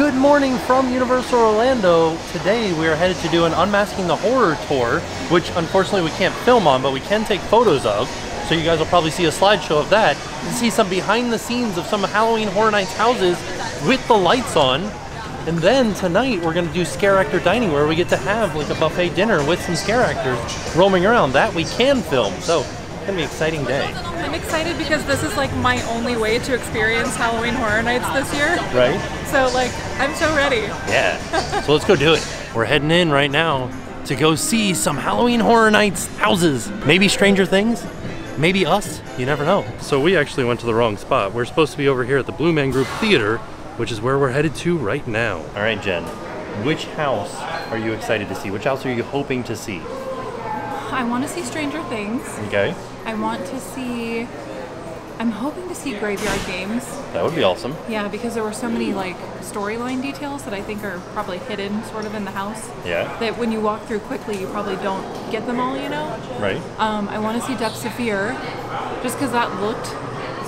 Good morning from Universal Orlando. Today we are headed to do an Unmasking the Horror tour, which unfortunately we can't film on, but we can take photos of. So you guys will probably see a slideshow of that and see some behind the scenes of some Halloween Horror Nights houses with the lights on. And then tonight we're going to do Scareactor Dining, where we get to have like a buffet dinner with some Scareactors roaming around. That we can film. So it's going to be an exciting day. I'm excited because this is like my only way to experience Halloween Horror Nights this year. Right? So like, I'm so ready. Yeah. So let's go do it. We're heading in right now to go see some Halloween Horror Nights houses. Maybe Stranger Things. Maybe us. You never know. So we actually went to the wrong spot. We're supposed to be over here at the Blue Man Group Theater, which is where we're headed to right now. All right, Jen. Which house are you excited to see? Which house are you hoping to see? I want to see Stranger Things. Okay. I want to see... I'm hoping to see Graveyard Games. That would be awesome. Yeah, because there were so many like storyline details that I think are probably hidden sort of in the house. Yeah. That when you walk through quickly, you probably don't get them all, you know? Right. I want to see Depths of Fear, just because that looked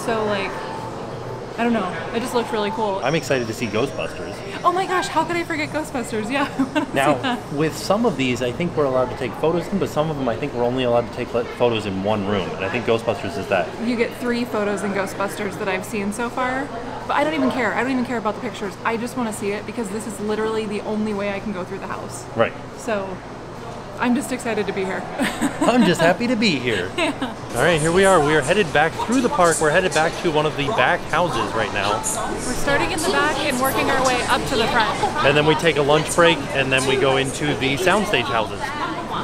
so like... I don't know. It just looked really cool. I'm excited to see Ghostbusters. Oh my gosh, how could I forget Ghostbusters? Yeah. Now, with some of these, I think we're allowed to take photos in, but some of them I think we're only allowed to take photos in one room, and I think Ghostbusters is that. You get 3 photos in Ghostbusters that I've seen so far, but I don't even care. I don't even care about the pictures. I just want to see it because this is literally the only way I can go through the house. Right. So, I'm just excited to be here. I'm just happy to be here. Yeah. All right, here we are. We are headed back through the park. We're headed back to one of the back houses right now. We're starting in the back and working our way up to the front. And then we take a lunch break, and then we go into the soundstage houses.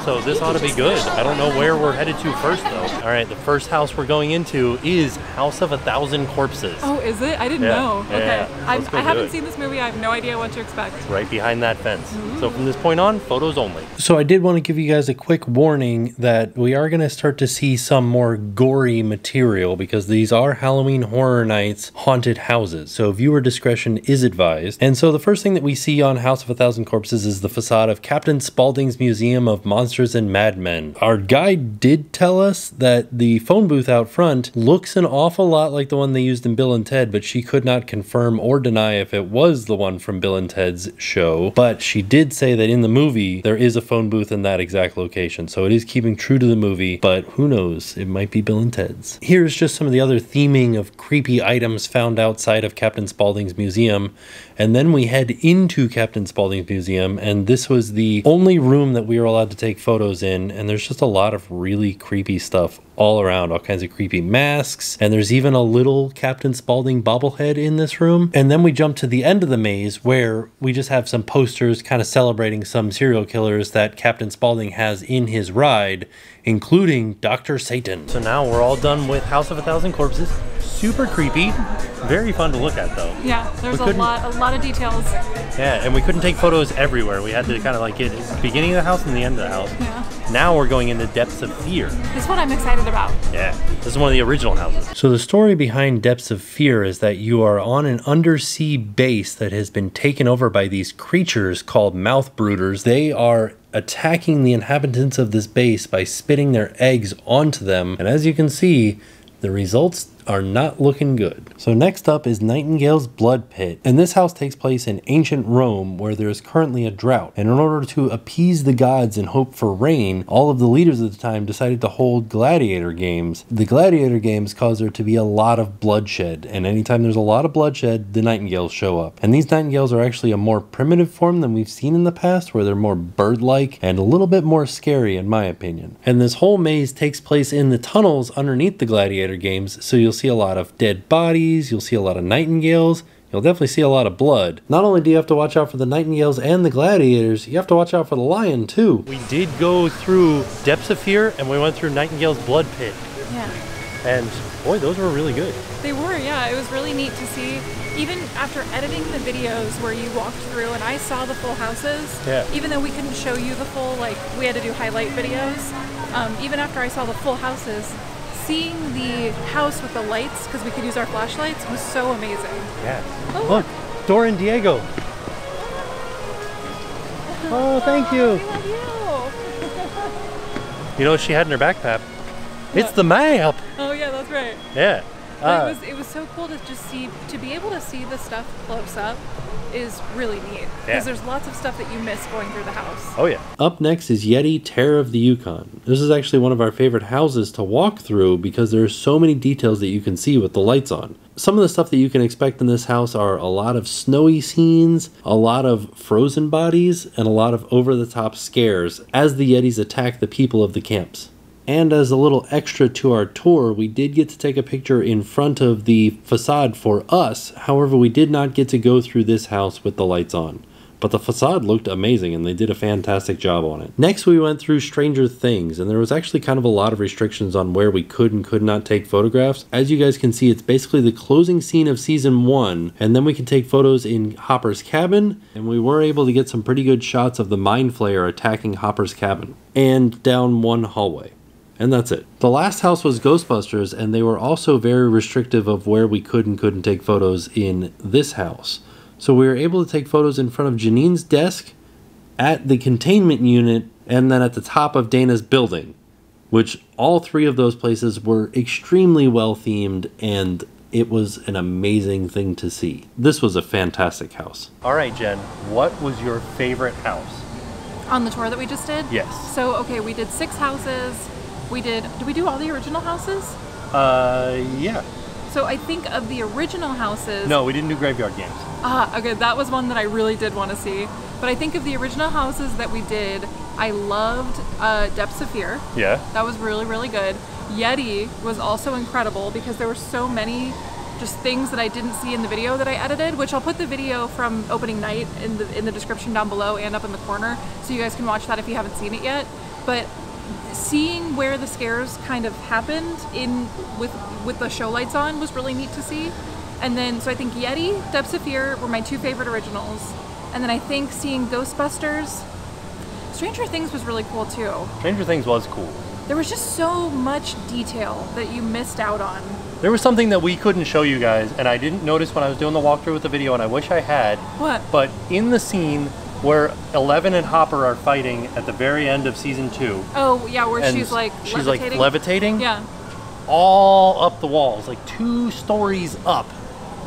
So this ought to be good. I don't know where we're headed to first, though. All right, the first house we're going into is House of 1,000 Corpses. Oh, is it? I didn't know. Yeah, okay. yeah. I haven't seen this movie. I have no idea what to expect. Right behind that fence. Ooh. So from this point on, photos only. So I did want to give you guys a quick warning that we are going to start to see some more gory material because these are Halloween Horror Nights haunted houses. So viewer discretion is advised. And so the first thing that we see on House of 1,000 Corpses is the facade of Captain Spaulding's Museum of Monsters and Madmen. Our guide did tell us that the phone booth out front looks an awful lot like the one they used in Bill and Ted, but she could not confirm or deny if it was the one from Bill and Ted's show. But she did say that in the movie, there is a phone booth in that exact location. So it is keeping true to the movie, but who knows? It might be Bill and Ted's. Here's just some of the other theming of creepy items found outside of Captain Spaulding's museum. And then we head into Captain Spaulding's museum, and this was the only room that we were allowed to take photos in, and there's just a lot of really creepy stuff all around, all kinds of creepy masks, and there's even a little Captain Spaulding bobblehead in this room. And then we jump to the end of the maze where we just have some posters kind of celebrating some serial killers that Captain Spaulding has in his ride, including Dr. Satan. So now we're all done with House of 1,000 Corpses. Super creepy, very fun to look at though. Yeah, there's a lot of details. Yeah, and we couldn't take photos everywhere. We had to kind of like get the beginning of the house and the end of the house. Yeah. Now we're going into Depths of Fear. This is what I'm excited about. Yeah, this is one of the original houses. So the story behind Depths of Fear is that you are on an undersea base that has been taken over by these creatures called mouth brooders. They are attacking the inhabitants of this base by spitting their eggs onto them. And as you can see, the results are not looking good. So next up is Nightingales Blood Pit, and this house takes place in ancient Rome where there is currently a drought, and in order to appease the gods and hope for rain, all of the leaders at the time decided to hold gladiator games. The gladiator games cause there to be a lot of bloodshed, and anytime there's a lot of bloodshed, the Nightingales show up. And these Nightingales are actually a more primitive form than we've seen in the past, where they're more bird-like and a little bit more scary in my opinion. And this whole maze takes place in the tunnels underneath the gladiator games, so you'll see a lot of dead bodies, you'll see a lot of nightingales, you'll definitely see a lot of blood. Not only do you have to watch out for the nightingales and the gladiators, you have to watch out for the lion too. We did go through Depths of Fear and we went through Nightingales Blood Pit. Yeah. And boy, those were really good. They were, yeah. It was really neat to see. Even after editing the videos where you walked through and I saw the full houses, yeah. Even though we couldn't show you the full, like we had to do highlight videos, even after I saw the full houses, seeing the house with the lights, because we could use our flashlights, was so amazing. Yeah. Oh, look, Dora and Diego. Oh, thank you. We love you. You know what she had in her backpack? It's the map. Oh yeah, that's right. Yeah. But it was so cool to just to be able to see the stuff close up is really neat. Because there's lots of stuff that you miss going through the house. Oh yeah. Up next is Yeti, Terror of the Yukon. This is actually one of our favorite houses to walk through because there's so many details that you can see with the lights on. Some of the stuff that you can expect in this house are a lot of snowy scenes, a lot of frozen bodies, and a lot of over-the-top scares as the Yetis attack the people of the camps. And as a little extra to our tour, we did get to take a picture in front of the facade for us. However, we did not get to go through this house with the lights on. But the facade looked amazing and they did a fantastic job on it. Next, we went through Stranger Things, and there was actually kind of a lot of restrictions on where we could and could not take photographs. As you guys can see, it's basically the closing scene of season 1, and then we can take photos in Hopper's cabin, and we were able to get some pretty good shots of the Mind Flayer attacking Hopper's cabin, and down one hallway. And that's it. The last house was Ghostbusters, and they were also very restrictive of where we could and couldn't take photos in this house. So we were able to take photos in front of Janine's desk, at the containment unit, and then at the top of Dana's building, which all 3 of those places were extremely well themed, and it was an amazing thing to see. This was a fantastic house. All right, Jen, what was your favorite house? On the tour that we just did? Yes. So, okay, we did 6 houses. Did we do all the original houses? Yeah. So I think of the original houses... No, we didn't do Graveyard Games. Okay, that was one that I really did want to see. But I think of the original houses that we did, I loved Depths of Fear. Yeah. That was really, really good. Yeti was also incredible because there were so many just things that I didn't see in the video that I edited, which I'll put the video from opening night in the description down below and up in the corner, so you guys can watch that if you haven't seen it yet. But seeing where the scares kind of happened with the show lights on was really neat to see. And then, so I think Yeti, Depths of Fear were my 2 favorite originals. And then I think seeing Ghostbusters, Stranger Things was really cool too. Stranger Things was cool. There was just so much detail that you missed out on. There was something that we couldn't show you guys, and I didn't notice when I was doing the walkthrough with the video, and I wish I had. What? But in the scene where Eleven and Hopper are fighting at the very end of season 2. Oh yeah, where she's levitating? Levitating? Yeah. All up the walls, like 2 stories up.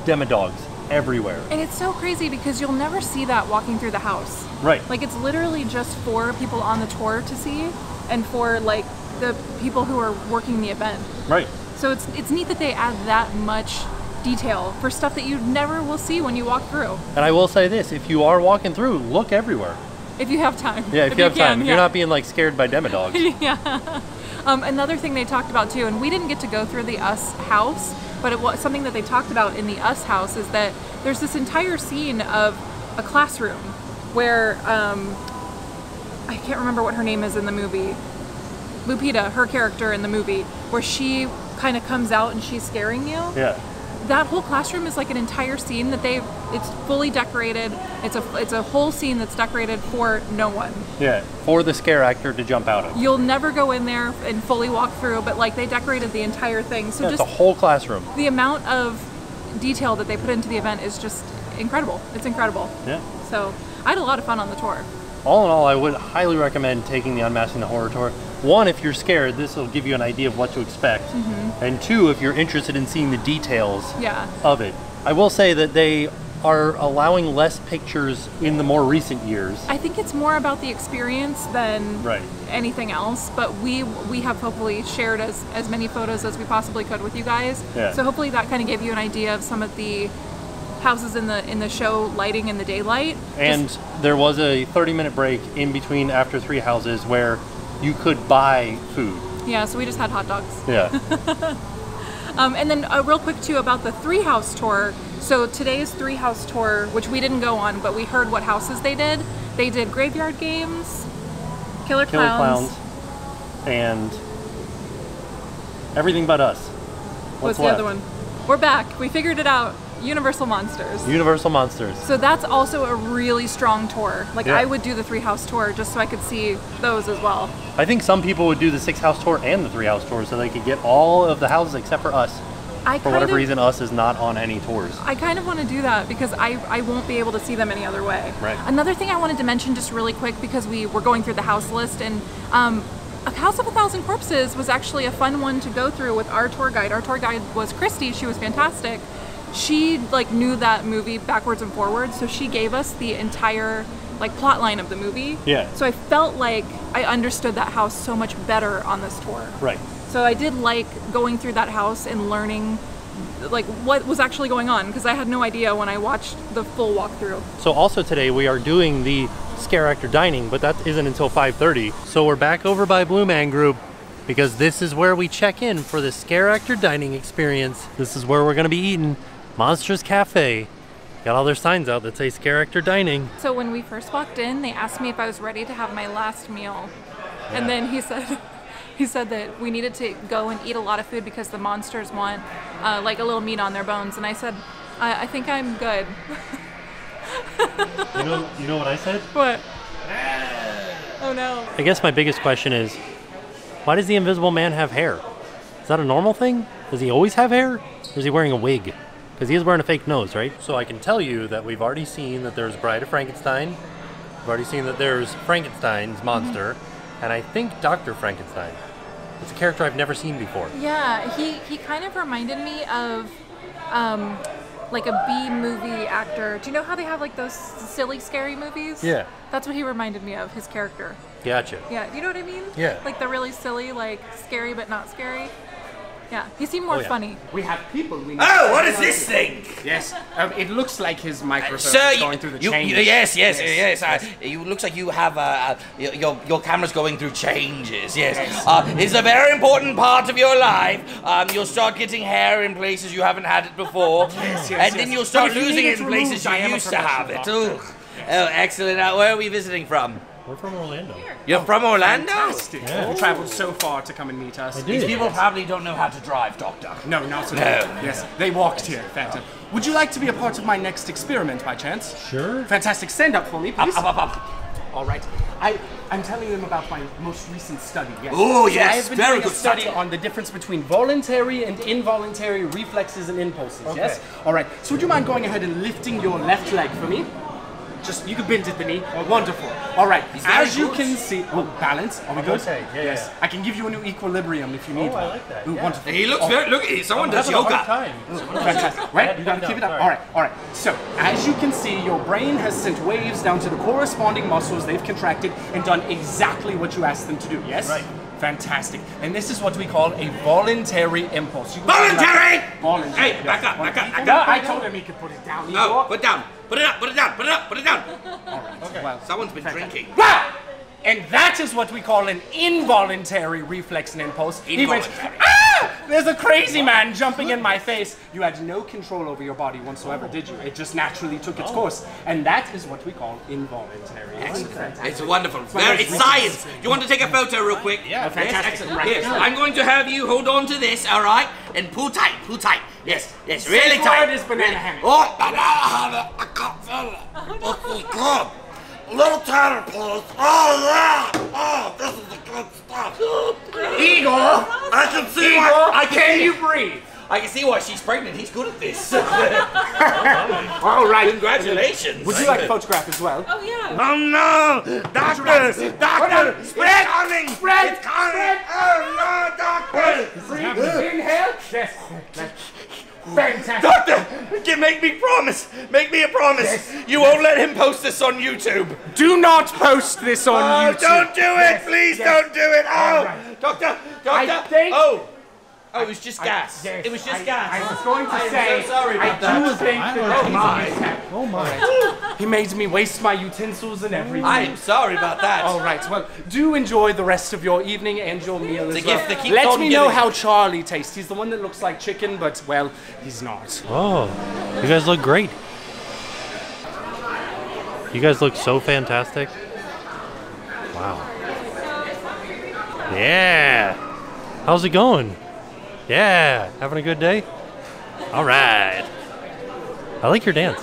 Demodogs everywhere. And it's so crazy because you'll never see that walking through the house. Right. Like it's literally just for people on the tour to see and for like the people who are working the event. Right. So it's neat that they add that much detail for stuff that you never will see when you walk through. And I will say this, if you are walking through, look everywhere. If you have time. Yeah, if you have time. You're not being like scared by demodogs. Yeah. Another thing they talked about too, and we didn't get to go through the Us house, but it was something that they talked about in the Us house is that there's this entire scene of a classroom where I can't remember what her name is in the movie. Lupita, her character in the movie, where she kind of comes out and she's scaring you. Yeah. That whole classroom is like an entire scene that it's fully decorated. It's a whole scene that's decorated for no one. Yeah, for the Scareactor to jump out of. You'll never go in there and fully walk through, but like they decorated the entire thing. So yeah, just the whole classroom. The amount of detail that they put into the event is just incredible. It's incredible. Yeah. So I had a lot of fun on the tour. All in all, I would highly recommend taking the Unmasking the Horror tour. 1, if you're scared, this will give you an idea of what to expect. Mm-hmm. And 2, if you're interested in seeing the details of it. I will say that they are allowing less pictures in the more recent years. I think it's more about the experience than anything else, but we have hopefully shared as many photos as we possibly could with you guys. Yeah. So hopefully that kind of gave you an idea of some of the houses in the show lighting in the daylight. And there was a 30-minute break in between after 3 houses where you could buy food. Yeah, so we just had hot dogs. Yeah. And then real quick too about the 3-house tour. So today's 3-house tour, which we didn't go on, but we heard what houses they did. They did Graveyard Games, Killer Clowns, and Everything But Us. What's the other one? We're back. We figured it out. Universal Monsters. Universal Monsters. So that's also a really strong tour. Like I would do the 3-house tour just so I could see those as well. I think some people would do the 6-house tour and the 3-house tour so they could get all of the houses except for Us. For whatever reason, Us is not on any tours. I kind of want to do that because I won't be able to see them any other way. Right. Another thing I wanted to mention just really quick because we were going through the house list and A House of a Thousand Corpses was actually a fun one to go through with our tour guide. Our tour guide was Christy. She was fantastic. She like knew that movie backwards and forwards, so she gave us the entire like plot line of the movie. Yeah. So I felt like I understood that house so much better on this tour. Right. So I did like going through that house and learning like what was actually going on, because I had no idea when I watched the full walkthrough. So also today we are doing the Scareactor Dining, but that isn't until 5:30. So we're back over by Blue Man Group because this is where we check in for the Scareactor Dining experience. This is where we're gonna be eating Monsters Cafe. Got all their signs out that say Scareactor Dining. So when we first walked in, they asked me if I was ready to have my last meal. Yeah. And then he said that we needed to go and eat a lot of food because the monsters want like a little meat on their bones. And I said, I think I'm good. You know what I said? What? Oh no. I guess my biggest question is, why does the Invisible Man have hair? Is that a normal thing? Does he always have hair? Or is he wearing a wig? Because he is wearing a fake nose, right? So I can tell you that we've already seen that there's Bride of Frankenstein. We've already seen that there's Frankenstein's monster. And I think Dr. Frankenstein. It's a character I've never seen before. Yeah, he kind of reminded me of like a B-movie actor. Do you know how they have like those silly, scary movies? Yeah. That's what he reminded me of, his character. Gotcha. Yeah, do you know what I mean? Yeah. Like the really silly, like scary but not scary. Yeah, he seemed more funny. We have people. We Oh, what is this thing? Yes, it looks like his microphone Sir, is going through the change. yes. You looks like you have your camera's going through changes. Yes, it's a very important part of your life. You'll start getting hair in places you haven't had it before, and then you'll start losing it in places you used to have it. Oh, excellent. Where are we visiting from? We're from Orlando. You're from Orlando? Fantastic. Yeah. You traveled so far to come and meet us. I did. These people probably don't know how to drive, Doctor. No, not at all. Yes, they walked here. Phantom. Would you like to be a part of my next experiment by chance? Sure. Fantastic. Stand up for me, please. Up. All right. I'm telling them about my most recent study. Yes. Oh, So yes, I have been very doing good a study study. on the difference between voluntary and involuntary reflexes and impulses. Okay. Yes. All right. So would you mind going ahead and lifting your left leg for me? Just, you can bend at the knee. Oh, wonderful. All right. As you can see, balance. Are we good? Okay. Yeah, yes. I can give you a new equilibrium if you need Oh, one. I like that. Ooh, Yeah. wonderful. He looks very. Look, someone does I'm having a yoga. hard time. Fantastic. Right? You gotta keep it up. Sorry. All right. So, as you can see, your brain has sent waves down to the corresponding muscles they've contracted and done exactly what you asked them to do. Yes? Right. Fantastic. And this is what we call a voluntary impulse. Voluntary! Voluntary. Hey, back up. No, I told him he could put it down. No, Igor. put it down. Put it down. All right. Okay. Well, Someone's been drinking. wow! And that is what we call an involuntary reflex and impulse. He went, Involuntary. ah! There's a crazy man jumping in my face. You had no control over your body whatsoever, did you? It just naturally took its course. And that is what we call involuntary. It's wonderful. It's science. You want to take a photo real quick? Yeah, fantastic. Excellent. Right. Yes, I'm going to have you hold on to this, all right? And pull tight. Yes, really Safe tight. word is banana hammock. Oh, banana hammock. I can't feel it. This is good. A little tighter, please. Oh, yeah. Oh, this is the good stuff. Igor! I can see Igor, why. can you breathe? I can see why she's pregnant. He's good at this. All right. Congratulations. Would you like a photograph as well? Oh yeah. Oh no! Doctor! Spread! It's coming! Spread! It's coming! Oh no, doctor! Inhale. Yes. Fantastic. Doctor! Make me promise! Make me a promise! Yes. You won't let him post this on YouTube! Do not post this on YouTube. Don't do it! Please don't do it! All Oh! right. Doctor! I think- Oh, it was just gas. Yes, It was just I gas. was going to I am say, so sorry about I that. do think that Oh my. he made me waste my utensils and everything. I am sorry about that. All right, well, do enjoy the rest of your evening and your meal as It's a well. gift that keeps Let on me know giving. how Charlie tastes. He's the one that looks like chicken, but, well, he's not. Oh, you guys look great. You guys look so fantastic. Wow. Yeah. How's it going? Yeah. Having a good day? All right. I like your dance.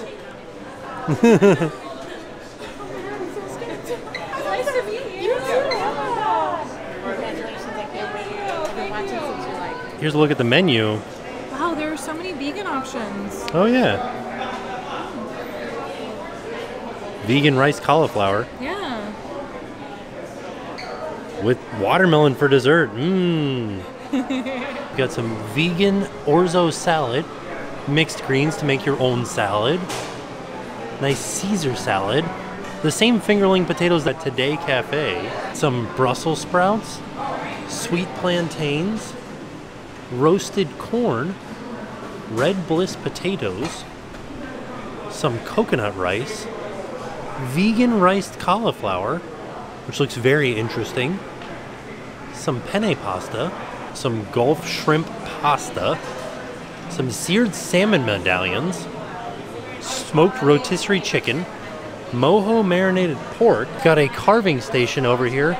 Nice to meet you. Congratulations, I can't wait. I've been watching since you like. Here's a look at the menu. Wow, there are so many vegan options. Oh yeah. Vegan rice cauliflower. Yeah. with watermelon for dessert. Mmm. Got some vegan orzo salad, mixed greens to make your own salad. Nice Caesar salad. The same fingerling potatoes at Today Cafe. Some Brussels sprouts, sweet plantains, roasted corn, red bliss potatoes, some coconut rice, vegan riced cauliflower, which looks very interesting, some penne pasta, some Gulf shrimp pasta, some seared salmon medallions, smoked rotisserie chicken, mojo marinated pork. Got a carving station over here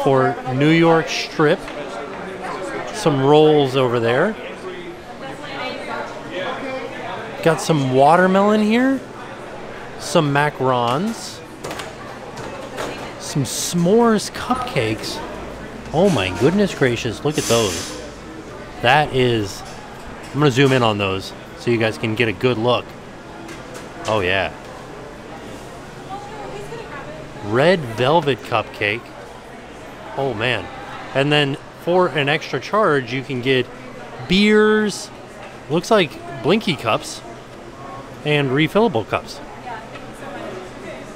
for New York strip. Some rolls over there. Got some watermelon here. Some macarons. Some s'mores cupcakes. Oh my goodness gracious, look at those. That is... I'm going to zoom in on those so you guys can get a good look. Oh yeah. Red velvet cupcake. Oh man. And then for an extra charge, you can get beers, looks like blinky cups, and refillable cups.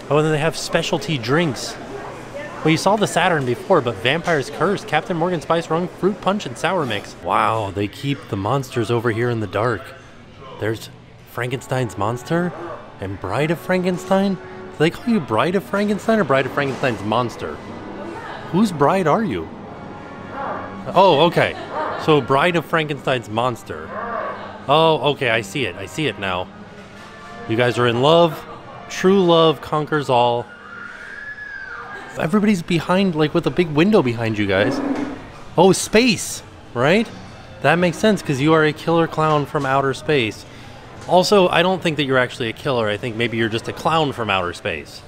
Oh, and then they have specialty drinks. Well, you saw the Saturn before, but Vampire's Curse, Captain Morgan Spice Rum, Fruit Punch, and Sour Mix. Wow, they keep the monsters over here in the dark. There's Frankenstein's monster and Bride of Frankenstein. Do they call you Bride of Frankenstein or Bride of Frankenstein's monster? Whose bride are you? Oh, okay. So Bride of Frankenstein's monster. Oh, okay, I see it. I see it now. You guys are in love. True love conquers all. Everybody's behind, like with a big window behind you guys. Oh, space, right? That makes sense because you are a killer clown from outer space. Also, I don't think that you're actually a killer. I think maybe you're just a clown from outer space,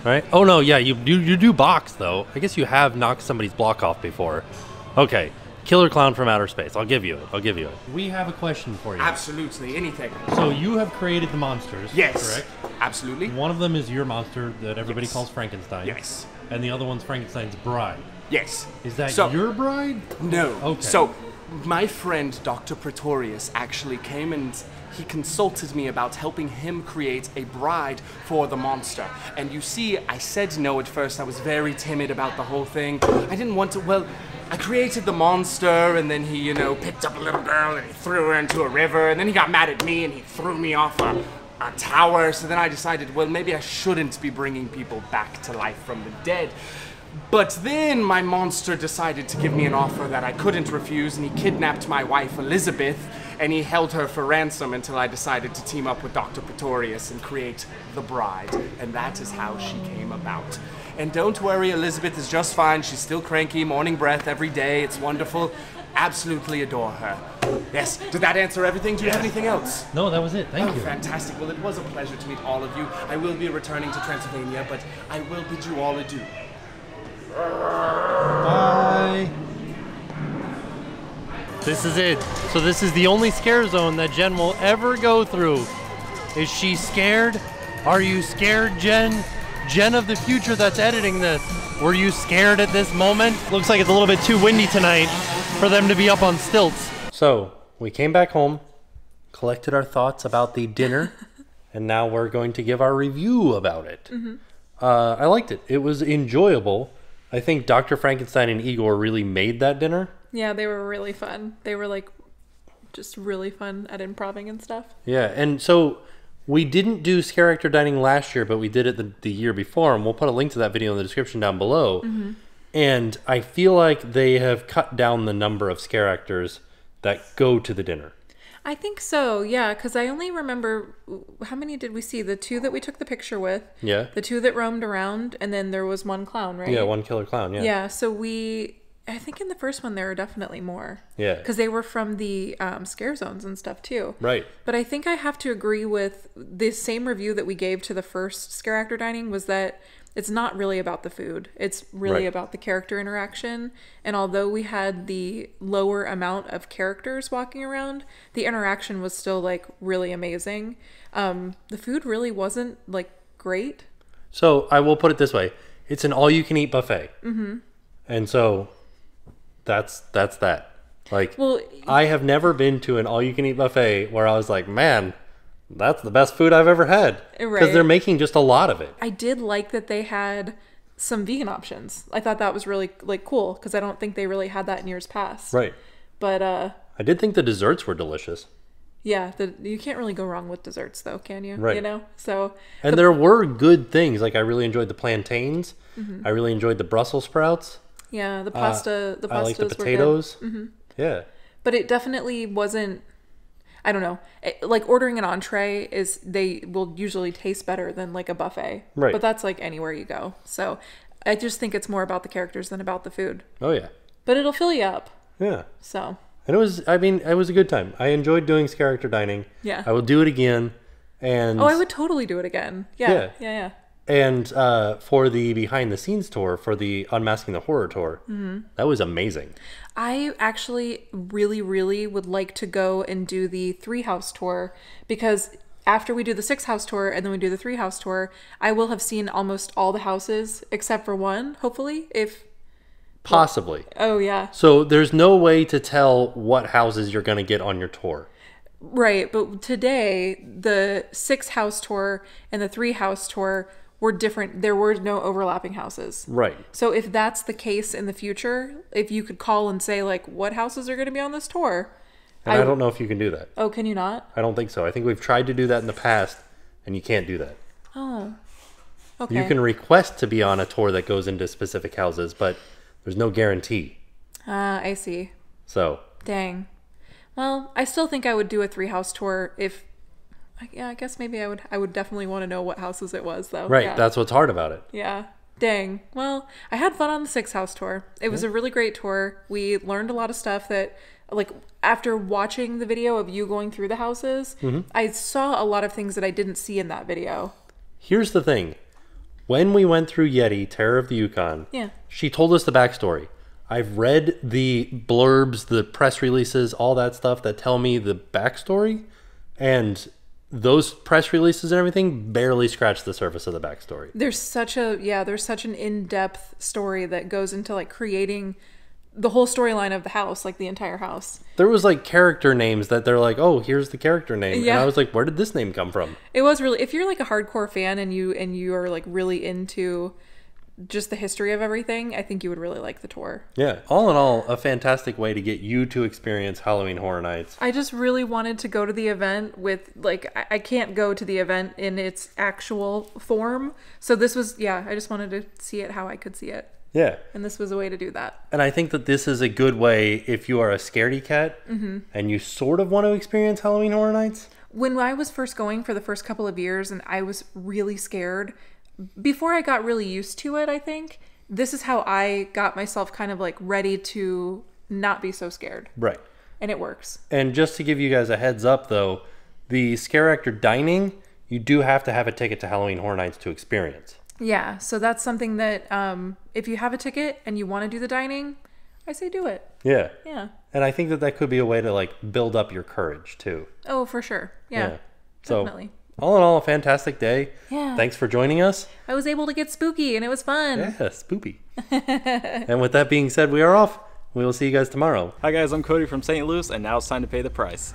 right? Oh no, yeah, you do box though. I guess you have knocked somebody's block off before. Okay, killer clown from outer space. I'll give you it. I'll give you it. We have a question for you. Absolutely, anything. So you have created the monsters, Yes. correct? Absolutely. One of them is your monster that everybody Yes. calls Frankenstein. Yes. And the other one's Frankenstein's bride. Yes. Is that So- your bride? No. Okay. So, my friend Dr. Pretorius actually came and he consulted me about helping him create a bride for the monster. And you see, I said no at first. I was very timid about the whole thing. I didn't want to, well, I created the monster and then he, you know, picked up a little girl and he threw her into a river and then he got mad at me and he threw me off a tower. So then I decided, well, maybe I shouldn't be bringing people back to life from the dead. But then my monster decided to give me an offer that I couldn't refuse, and he kidnapped my wife Elizabeth, and he held her for ransom until I decided to team up with Dr. Pretorius and create the bride. And that is how she came about. And don't worry, Elizabeth is just fine. She's still cranky, morning breath every day. It's wonderful. Absolutely adore her. Yes, did that answer everything? Do you have anything else? No, that was it. Thank you. Fantastic. Well, it was a pleasure to meet all of you. I will be returning to Transylvania, but I will bid you all adieu. Bye. This is it. So this is the only scare zone that Jen will ever go through. Is she scared? Are you scared, Jen? Jen of the future that's editing this. Were you scared at this moment? Looks like it's a little bit too windy tonight for them to be up on stilts. So we came back home, collected our thoughts about the dinner, and now we're going to give our review about it. I liked it. It was enjoyable. I think Dr. Frankenstein and Igor really made that dinner. Yeah, they were really fun. They were like just really fun at improving and stuff. Yeah, and so we didn't do Scareactor Dining last year, but we did it the year before, and we'll put a link to that video in the description down below. And I feel like they have cut down the number of Scareactors that go to the dinner. I think so, yeah, because I only remember, how many did we see? The two that we took the picture with. Yeah. The two that roamed around, and then there was one clown, right? Yeah, one killer clown, yeah. Yeah, so I think in the first one there were definitely more. Yeah. Because they were from the scare zones and stuff too. Right. But I think I have to agree with the same review that we gave to the first Scareactor Dining was that it's not really about the food. It's really about the character interaction. And although we had the lower amount of characters walking around, the interaction was still like really amazing. The food really wasn't like great. So I will put it this way. It's an all-you-can-eat buffet. And so that's that. Like, Well, I have never been to an all-you-can-eat buffet where I was like, man, that's the best food I've ever had. Because Right. they're making just a lot of it. I did like that they had some vegan options. I thought that was really like cool because I don't think they really had that in years past. Right. But I did think the desserts were delicious. yeah, you can't really go wrong with desserts though, can you? Right. You know? So And there were good things. Like, I really enjoyed the plantains. I really enjoyed the Brussels sprouts. yeah, the pastas I like the were good. potatoes. Yeah. But it definitely wasn't, I don't know. Like ordering an entree they will usually taste better than like a buffet. Right. But that's like anywhere you go. So I just think it's more about the characters than about the food. Oh, yeah. But it'll fill you up. Yeah. So And it was a good time. I enjoyed doing Scareactor Dining. Yeah. I will do it again. And I would totally do it again. Yeah. Yeah. And for the behind the scenes tour, for the Unmasking the Horror tour, that was amazing. I actually really, really would like to go and do the 3-house tour because after we do the 6-house tour and then we do the 3-house tour, I will have seen almost all the houses except for one, hopefully. Possibly. Oh, yeah. So there's no way to tell what houses you're going to get on your tour. Right. But today, the 6-house tour and the 3-house tour were different. There were no overlapping houses. Right. So if that's the case in the future, if you could call and say, like, what houses are going to be on this tour? And I don't know if you can do that. Oh, can you not? I don't think so. I think we've tried to do that in the past, and you can't do that. Oh. Okay. You can request to be on a tour that goes into specific houses, but there's no guarantee. I see. So. Dang. Well, I still think I would do a 3-house tour if... Yeah, I guess maybe I would definitely want to know what houses it was, though. Right. Yeah. That's what's hard about it. Yeah. Dang. Well, I had fun on the 6-house tour. It was a really great tour. We learned a lot of stuff that, like, after watching the video of you going through the houses, I saw a lot of things that I didn't see in that video. Here's the thing. When we went through Yeti, Terror of the Yukon, she told us the backstory. I've read the blurbs, the press releases, all that stuff that tell me the backstory, and those press releases and everything barely scratch the surface of the backstory. There's such an in-depth story that goes into like creating the whole storyline of the house, like the entire house. There was like character names that they're like, oh, here's the character name. Yeah. And I was like, where did this name come from? It was really, if you're like a hardcore fan and you are like really into just the history of everything, I think you would really like the tour. Yeah. All in all, a fantastic way to get you to experience Halloween Horror Nights. I just really wanted to go to the event with, like, I can't go to the event in its actual form. So this was, I just wanted to see it how I could see it. Yeah. And this was a way to do that. And I think that this is a good way if you are a scaredy cat and you sort of want to experience Halloween Horror Nights. When I was first going for the first couple of years and I was really scared, before I got really used to it, I think, this is how I got myself kind of like ready to not be so scared. Right. And it works. And just to give you guys a heads up, though, the Scareactor Dining, you do have to have a ticket to Halloween Horror Nights to experience. Yeah, so that's something that if you have a ticket and you want to do the dining, I say do it. Yeah. Yeah. And I think that that could be a way to like build up your courage too. Oh, for sure. Yeah. So, definitely. all in all, a fantastic day. Yeah. Thanks for joining us. I was able to get spooky and it was fun. Yeah, spoopy. And with that being said, we are off. We will see you guys tomorrow. Hi guys, I'm Cody from St. Louis, and now it's time to pay the price.